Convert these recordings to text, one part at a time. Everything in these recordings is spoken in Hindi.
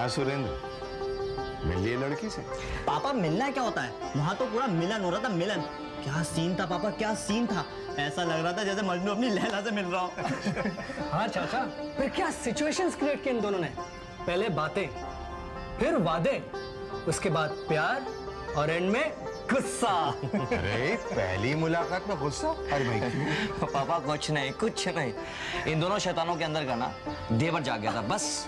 हाँ सुरेंद्र, मिल लिए लड़की से? पापा मिलना क्या होता है, वहां तो पूरा मिलन हो रहा था, मिलन। क्या सीन था पापा, क्या सीन था। ऐसा लग रहा था जैसे मजनू अपनी लैला से मिल रहा हो। हाँ चाचा, फिर क्या सिचुएशंस क्रिएट किए इन दोनों ने। पहले बातें, फिर वादे, उसके बाद प्यार और एंड में गुस्सा। अरे पहली मुलाकात में गुस्सा? अरे भाई क्यों? पापा कुछ नहीं, इन दोनों शैतानों के अंदर का ना देवर जाग गया था बस,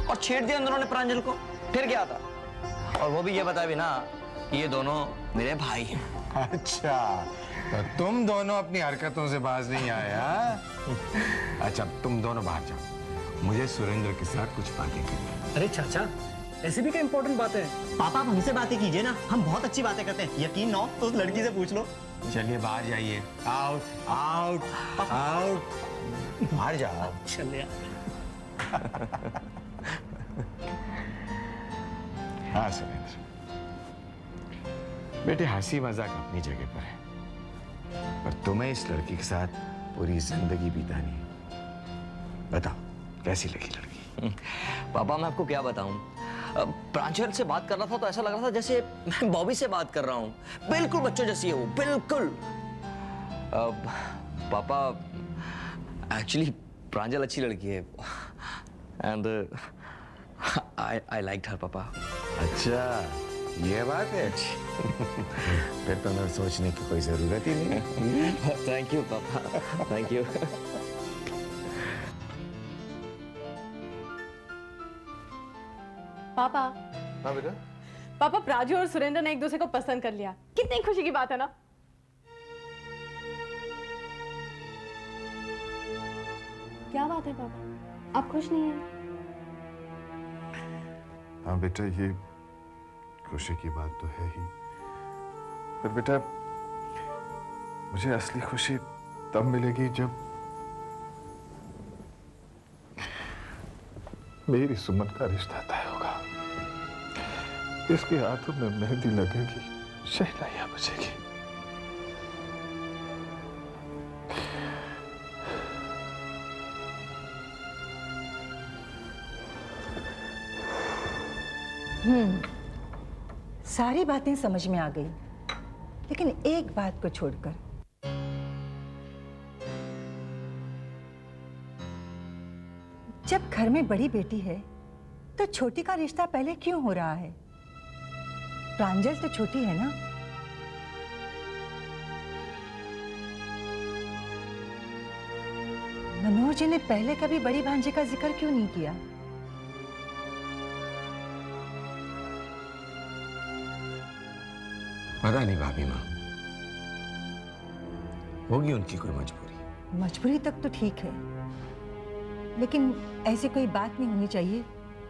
और छेड़ दिया इन दोनों ने प्रांजल को। फिर क्या था, और वो भी ये बताया भी ना कि ये दोनों मेरे भाई हैं। अच्छा, तो तुम दोनों अपनी हरकतों से बाज नहीं आए हाँ? अच्छा तुम दोनों बाहर जाओ, मुझे सुरेंद्र के साथ कुछ बातें करनी। अरे चाचा, ऐसी भी क्या इंपॉर्टेंट बात है? पापा आप हमसे बातें कीजिए ना, हम बहुत अच्छी बातें करते हैं। यकीन ना हो तो उस लड़की से पूछ लो। चलिए बाहर जाइए। आउट आउट आउट, बाहर जाओ। चलिए। हाँ सुरेंद्र बेटे, हंसी मजाक अपनी जगह पर है, पर तुम्हें इस लड़की के साथ पूरी जिंदगी बितानी है। बताओ कैसी लगी लड़की? पापा मैं आपको क्या बताऊं, प्रांजल से बात कर रहा था तो ऐसा लग रहा था जैसे मैं बॉबी से बात कर रहा हूं। बिल्कुल बच्चों जैसी है वो, बिल्कुल। पापा एक्चुअली प्रांजल अच्छी लड़की है, एंड आई लाइक्ड हर पापा। अच्छा ये बात है। फिर तो ना सोचने की कोई जरूरत ही नहीं है। थैंक यू पापा, थैंक यू। पापा। हाँ बेटा। पापा प्राजू और सुरेंद्र ने एक दूसरे को पसंद कर लिया, कितनी खुशी की बात है ना। क्या बात है पापा, आप खुश नहीं हैं? हाँ बेटा, ये खुशी की बात तो है ही, पर बेटा मुझे असली खुशी तब मिलेगी जब मेरी सुमन का रिश्ता तय होगा, इसके हाथों में मेहंदी लगेगी, शहनाइयां बजेगी। सारी बातें समझ में आ गई, लेकिन एक बात को छोड़कर। जब घर में बड़ी बेटी है तो छोटी का रिश्ता पहले क्यों हो रहा है? प्रांजल तो छोटी है ना। मनोज जी ने पहले कभी बड़ी भांजे का जिक्र क्यों नहीं किया? पता नहीं भाभी माँ, होगी उनकी कोई मजबूरी। मजबूरी तक तो ठीक है, लेकिन ऐसी कोई बात नहीं होनी चाहिए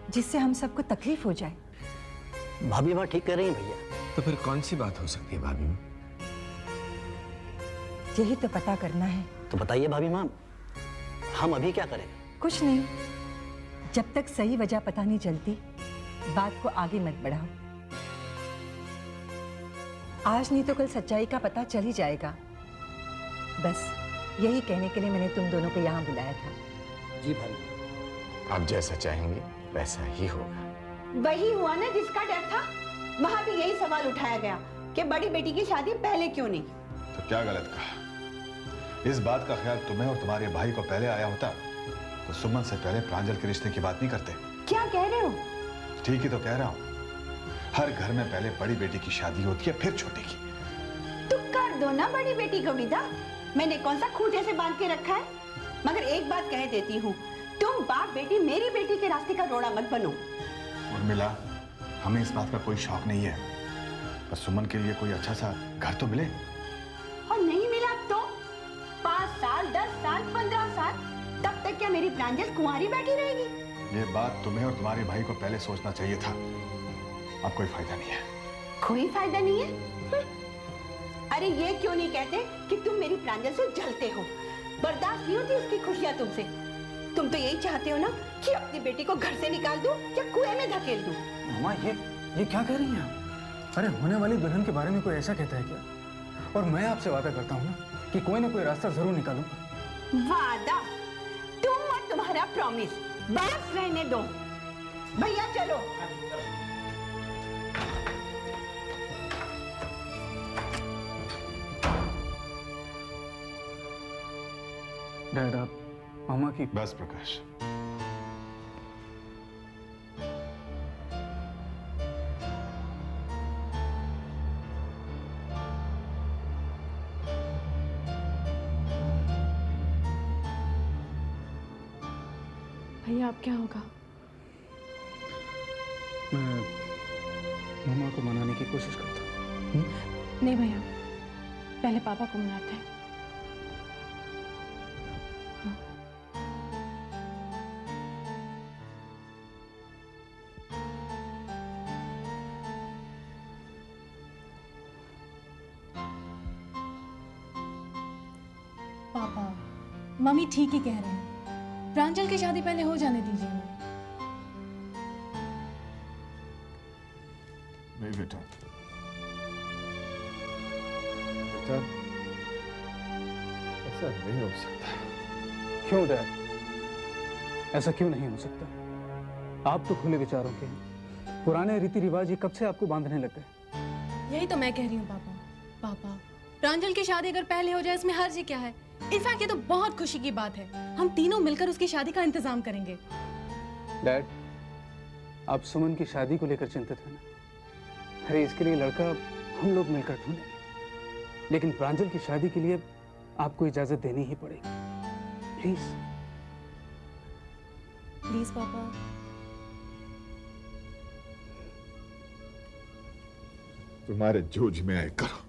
जिससे हम सबको तकलीफ हो जाए। भाभी माँ ठीक कर रही हैं भैया। तो फिर कौन सी बात हो सकती है भाभी माँ? यही तो पता करना है। तो बताइए भाभी माँ, हम अभी क्या करें? कुछ नहीं, जब तक सही वजह पता नहीं चलती बात को आगे मत बढ़ाओ। आज नहीं तो कल सच्चाई का पता चल ही जाएगा। बस यही कहने के लिए मैंने तुम दोनों को यहाँ बुलाया था। जी भाभी। आप जैसा चाहेंगे वैसा ही होगा। वही हुआ ना जिसका डर था। वहां भी यही सवाल उठाया गया कि बड़ी बेटी की शादी पहले क्यों नहीं। तो क्या गलत कहा? इस बात का ख्याल तुम्हें और तुम्हारे भाई को पहले आया होता तो सुमन से पहले प्रांजल के रिश्ते की बात नहीं करते। क्या कह रहे हो? ठीक ही तो कह रहा हूँ। हर घर में पहले बड़ी बेटी की शादी होती है, फिर छोटी की। तो कर दो ना बड़ी बेटी को विदा। मैंने कौन सा खूंटे से बांध के रखा है? मगर एक बात कह देती हूँ, तुम बाप बेटी मेरी बेटी के रास्ते का रोड़ा मत बनो। उर्मिला, हमें इस बात का कोई शौक नहीं है, बस सुमन के लिए कोई अच्छा सा घर तो मिले। और नहीं मिला तो 5 साल 10 साल 15 साल तब तक क्या मेरी प्रांजल कुंवारी बैठी रहेगी? ये बात तुम्हें और तुम्हारे भाई को पहले सोचना चाहिए था। अब कोई फायदा नहीं है। कोई फायदा नहीं है? अरे ये क्यों नहीं कहते कि तुम मेरी प्रांजल से जलते हो, बर्दाश्त नहीं होती उसकी खुशियां तुमसे। तुम तो यही चाहते हो ना कि अपनी बेटी को घर से निकाल दूं या कुएं में धकेल दूं। मामा ये क्या कह रही हैं आप? अरे होने वाली दुल्हन के बारे में कोई ऐसा कहता है क्या? और मैं आपसे वादा करता हूँ ना कि कोई ना कोई रास्ता जरूर निकालूंगा। वादा? तुम और तुम्हारा प्रॉमिस बस रहने दो। भैया चलो। डैड आप मामा की बस प्रकाश, भैया अब क्या होगा? मैं मामा को मनाने की कोशिश करता हूँ। नहीं भैया, पहले पापा को मनाते हैं। पापा, मम्मी ठीक ही कह रहे हैं। प्रांजल की शादी पहले हो जाने दीजिए। नहीं बेटा, बेटा ऐसा नहीं हो सकता। क्यों डैड? ऐसा क्यों नहीं हो सकता? आप तो खुले विचारों के हैं। पुराने रीति रिवाज ये कब से आपको बांधने लग गए? यही तो मैं कह रही हूँ पापा। पापा, प्रांजल की शादी अगर पहले हो जाए इसमें हर्ज ही क्या है? इनफैक्ट ये तो बहुत खुशी की बात है। हम तीनों मिलकर उसकी शादी का इंतजाम करेंगे। डैड, आप सुमन की शादी को लेकर चिंतित हैं ना? अरे इसके लिए लड़का हम लोग मिलकर ढूंढेंगे, लेकिन प्रांजल की शादी के लिए आपको इजाजत देनी ही पड़ेगी। प्लीज। प्लीज पापा। तुम्हारे जूझ में आए करो।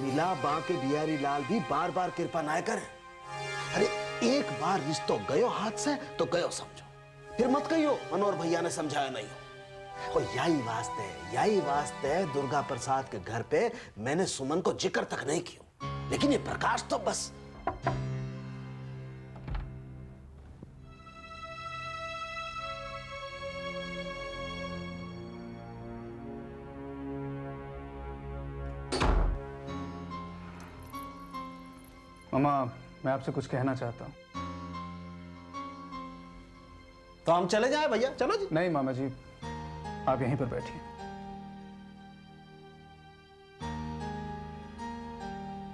नीला बां के बिहारी लाल भी बार बार कृपा ना करे। अरे एक बार रिश्तो गयो हाथ से तो गयो समझो, फिर मत कहियो मनोहर भैया ने समझाया नहीं हो। और यही वास्ते दुर्गा प्रसाद के घर पे मैंने सुमन को जिक्र तक नहीं किया, लेकिन ये प्रकाश तो बस। मामा, मैं आपसे कुछ कहना चाहता हूँ। तो हम चले जाए भैया, चलो जी। नहीं मामा जी, आप यहीं पर बैठिए।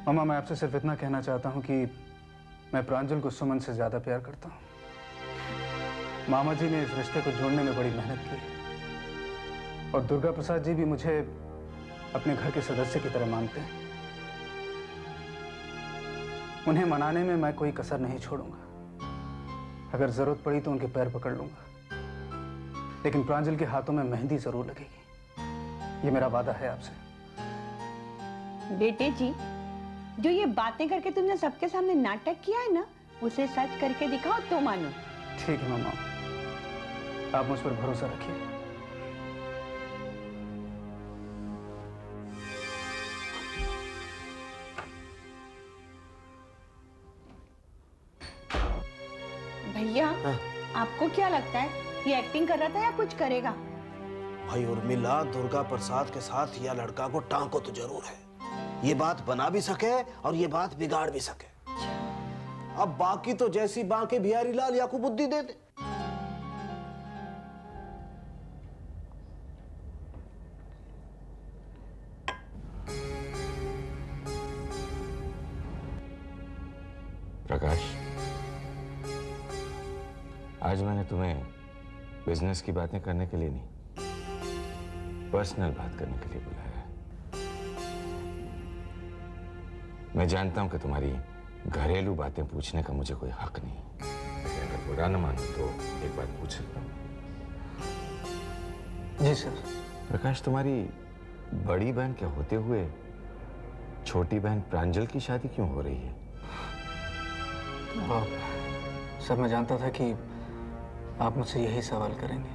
मामा, मैं आपसे सिर्फ इतना कहना चाहता हूँ कि मैं प्रांजल को सुमन से ज्यादा प्यार करता हूँ। मामा जी ने इस रिश्ते को जोड़ने में बड़ी मेहनत की और दुर्गा प्रसाद जी भी मुझे अपने घर के सदस्य की तरह मानते हैं। उन्हें मनाने में मैं कोई कसर नहीं छोड़ूंगा। अगर जरूरत पड़ी तो उनके पैर पकड़ लूंगा, लेकिन प्रांजल के हाथों में मेहंदी जरूर लगेगी। ये मेरा वादा है आपसे। बेटे जी, जो ये बातें करके तुमने सबके सामने नाटक किया है ना, उसे सच करके दिखाओ तो मानो। ठीक है मामा, आप मुझ पर भरोसा रखिए। भैया, आपको क्या लगता है ये एक्टिंग कर रहा था या कुछ करेगा? भाई उर्मिला, दुर्गा प्रसाद के साथ यह लड़का को टांको तो जरूर है। ये बात बना भी सके और ये बात बिगाड़ भी सके। अब बाकी तो जैसी बांके बिहारी लाल या को बुद्धि दे दे। प्रकाश, आज मैंने तुम्हें बिजनेस की बातें करने के लिए नहीं, पर्सनल बात करने के लिए बुलाया है। मैं जानता हूं कि तुम्हारी घरेलू बातें पूछने का मुझे कोई हक नहीं, लेकिन अगर बुरा न मानो तो एक बात पूछ सकता हूं। जी सर। प्रकाश, तुम्हारी बड़ी बहन के होते हुए छोटी बहन प्रांजल की शादी क्यों हो रही है? सर, मैं जानता था कि आप मुझसे यही सवाल करेंगे।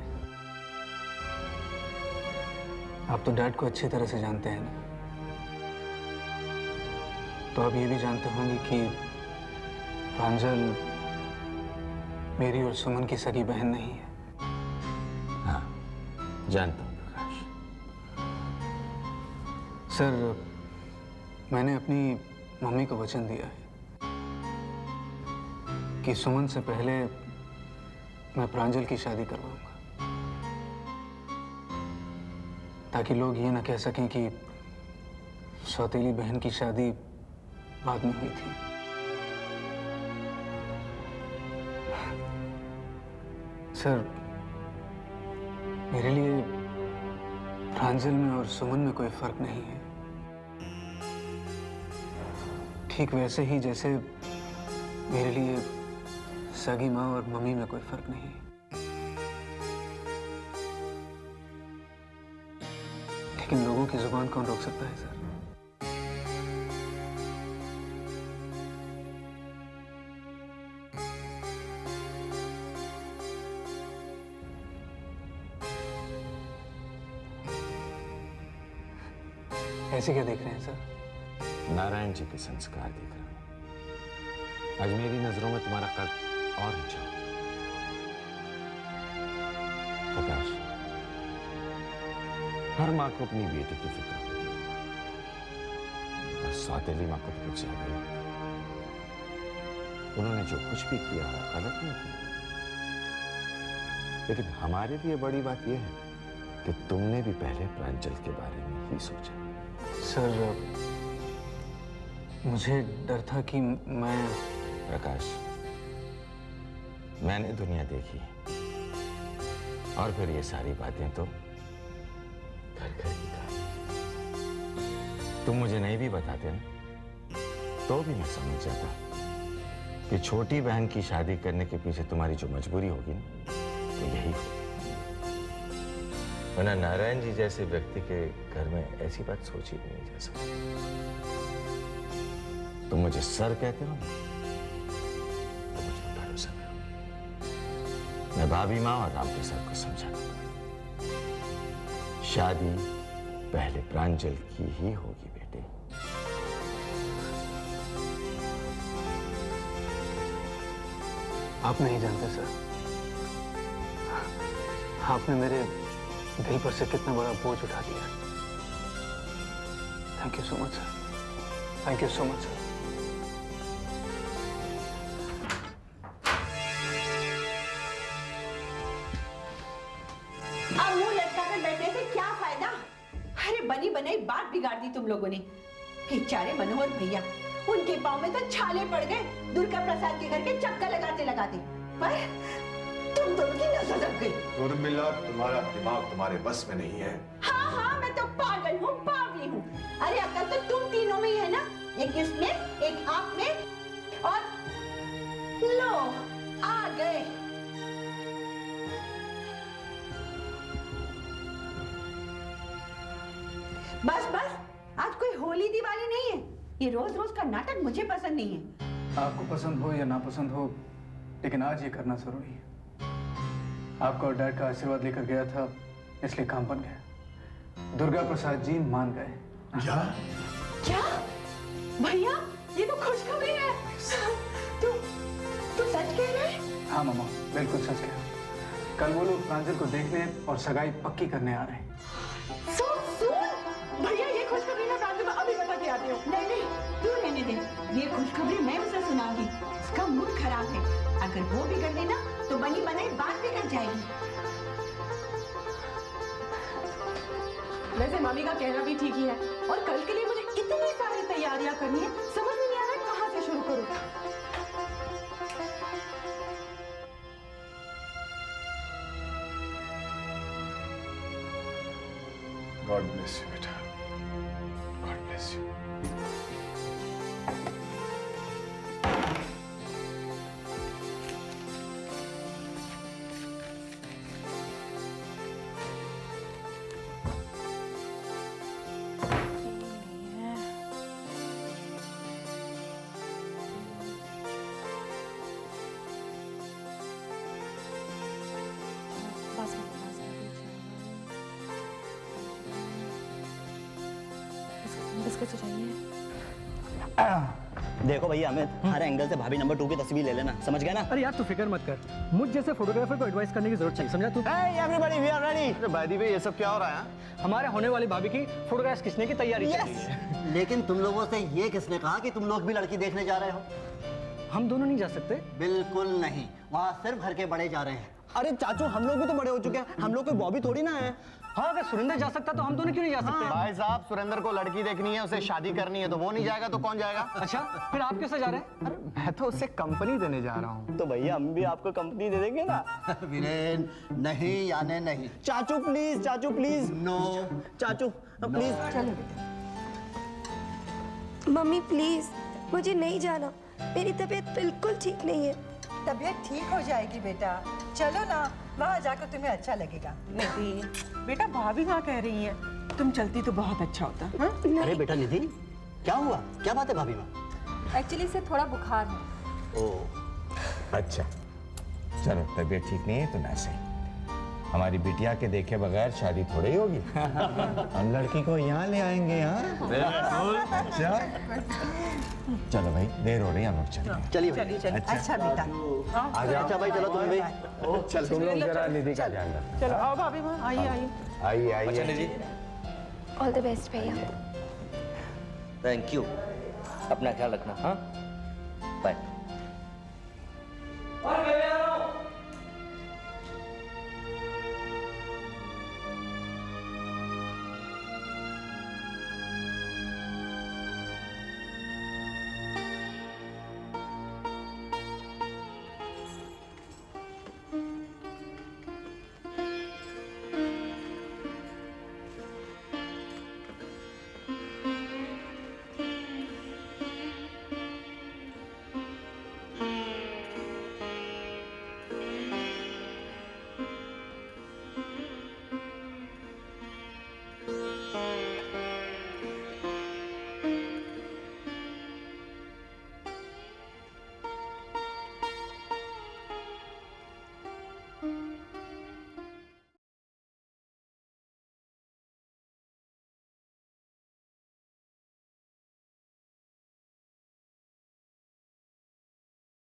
आप तो डैड को अच्छी तरह से जानते हैं ना, तो आप ये भी जानते होंगे कि प्रांजल मेरी और सुमन की सगी बहन नहीं है। हाँ, जानता हूँ प्रकाश। सर, मैंने अपनी मम्मी को वचन दिया है कि सुमन से पहले मैं प्रांजल की शादी करवाऊंगा, ताकि लोग ये ना कह सकें कि सौतेली बहन की शादी बाद में हुई थी। सर, मेरे लिए प्रांजल में और सुमन में कोई फर्क नहीं है, ठीक वैसे ही जैसे मेरे लिए सगी माँ और मम्मी में कोई फर्क नहीं है। लेकिन लोगों की जुबान कौन रोक सकता है सर? ऐसे क्या देख रहे हैं सर? नारायण जी के संस्कार देख रहा हूं। आज मेरी नजरों में तुम्हारा कद और ऊंचा। प्रकाश, हर माँ को अपनी बेटी की फिक्र होती है, और सौतेली माँ को तो कुछ ज्यादा ही होती है। उन्होंने जो कुछ भी किया है गलत नहीं किया, लेकिन हमारे लिए बड़ी बात यह है कि तुमने भी पहले प्रांजल के बारे में ही सोचा। सर, मुझे डर था कि मैं... प्रकाश, मैंने दुनिया देखी है, और फिर ये सारी बातें तो घर घर की कहानी। तुम मुझे नहीं भी बताते ना, तो भी मैं समझ जाता कि छोटी बहन की शादी करने के पीछे तुम्हारी जो मजबूरी होगी ना, तो यही होगी। वरना नारायण जी जैसे व्यक्ति के घर में ऐसी बात सोची भी नहीं जा सकती। तुम मुझे सर कहते हो ना, तो मुझे भरोसा करो, मैं भाभी माँ और राम प्रसाद को समझा दूंगा। शादी पहले प्रांजल की ही होगी बेटे। आप नहीं जानते सर, आपने मेरे दिल पर से कितना बड़ा बोझ उठा दिया। Thank you so much sir, thank you so much sir. अब मुंह लटकाकर बैठने से क्या फायदा? अरे बनी बनाई बात बिगाड़ दी तुम लोगों ने। बेचारे मनोहर भैया, उनके पाँव में तो छाले पड़ गए दुर्गा प्रसाद के घर के चक्कर लगाते लगाते। पर तुम दोनों की नजर लग गई। उर्मिला, तुम्हारा दिमाग तुम्हारे बस में नहीं है। हाँ हाँ, मैं तो पागल हूँ, बावली हूँ। अरे अकल तो तुम तीनों में ही है ना, एक इसमें, एक आप में, और लो आ गए। बस बस, आज कोई होली दिवाली नहीं है। ये रोज रोज का नाटक मुझे पसंद नहीं है। आपको पसंद हो या ना पसंद हो, लेकिन आज ये करना जरूरी है। आपका और डैड का आशीर्वाद लेकर गया था, इसलिए काम बन गया। दुर्गा प्रसाद जी मान गए। क्या? क्या भैया, ये तो खुशखबरी है। तू तू सच कह रहा है? हाँ मामा, बिल्कुल सच कह रहा हूं। कल वो लोग प्रांजल को देखने और सगाई पक्की करने आ रहे हैं। भैया, ये खुशखबरी मैं प्रांजल को अभी बता के आती हूँ। नहीं नहीं, तू रहने दे, ये खुशखबरी मैं उसे सुनाऊंगी। उसका मूड खराब है, अगर वो बिगड़ गई ना तो बनी बनाई बात बिगड़ जाएगी। वैसे मम्मी का कहना भी ठीक ही है, और कल के लिए मुझे इतनी सारी तैयारियां करनी है, समझ में नहीं आ रहा है कहाँ से शुरू करूँ। गॉड ब्लेस यू बेटा, गॉड ब्लेस यू। बिस्किट चाहिए। देखो भैया अमित, हर एंगल से भाभी नंबर 2 की तस्वीर ले लेना, समझ गया ना? अरे यार तू फिक्र मत कर, मुझ जैसे फोटोग्राफर को एडवाइस करने की जरूरत नहीं, समझा तू? Everybody we are ready. By the way ये सब क्या हो रहा है? हमारे होने वाली भाभी की फोटोग्राफ्स खींचने की तैयारी चल रही है। लेकिन तुम लोगों से ये किसने कहा कि तुम लोग भी लड़की देखने जा रहे हो? हम दोनों नहीं जा सकते? बिल्कुल नहीं, वहाँ सिर्फ घर के बड़े जा रहे हैं। अरे चाचू हम लोग भी तो बड़े हो चुके हैं, हम लोग कोई बॉबी थोड़ी ना है। हाँ अगर सुरेंद्र जा सकता तो हम दोनों क्यों नहीं जा सकते? भाई साहब सुरेंद्र को लड़की देखनी है, उसे शादी करनी है, तो वो नहीं जाएगा तो कौन जाएगा? अच्छा फिर आप कैसे जा रहे हैं? अरे मैं तो उससे कंपनी देने जा रहा हूँ। तो भैया हम भी आपको कंपनी दे देंगे ना। वीरेन नहीं यानी नहीं। चाचू प्लीज नो चाचू प्लीज। चलो मम्मी प्लीज मुझे नहीं जाना, मेरी तबीयत बिल्कुल ठीक नहीं है। तबीयत ठीक हो जाएगी बेटा, चलो ना, वहाँ जाकर तुम्हें अच्छा लगेगा। निधि बेटा भाभी हाँ कह रही है, तुम चलती तो बहुत अच्छा होता। हाँ? अरे बेटा निधि क्या हुआ, क्या बात है भाभी माँ? एक्चुअली इसे थोड़ा बुखार है। ओ अच्छा चलो, तबीयत ठीक नहीं है तो ना सही, हमारी बिटिया के देखे बगैर शादी थोड़ी होगी। हम लड़की को यहाँ ले आएंगे। हाँ चलो भाई, देर हो रही है, हम लोग चलते हैं। चलिए अच्छा बेटा, आ जाओ। अच्छा भाई चलो तुम भी। चल तुम लोग जरा निधि का ध्यान रखो। चलो आओ भाभी माँ, आइए आइए। आइए ऑल द बेस्ट भैया। थैंक यू, अपना ख्याल रखना। हाँ बाय।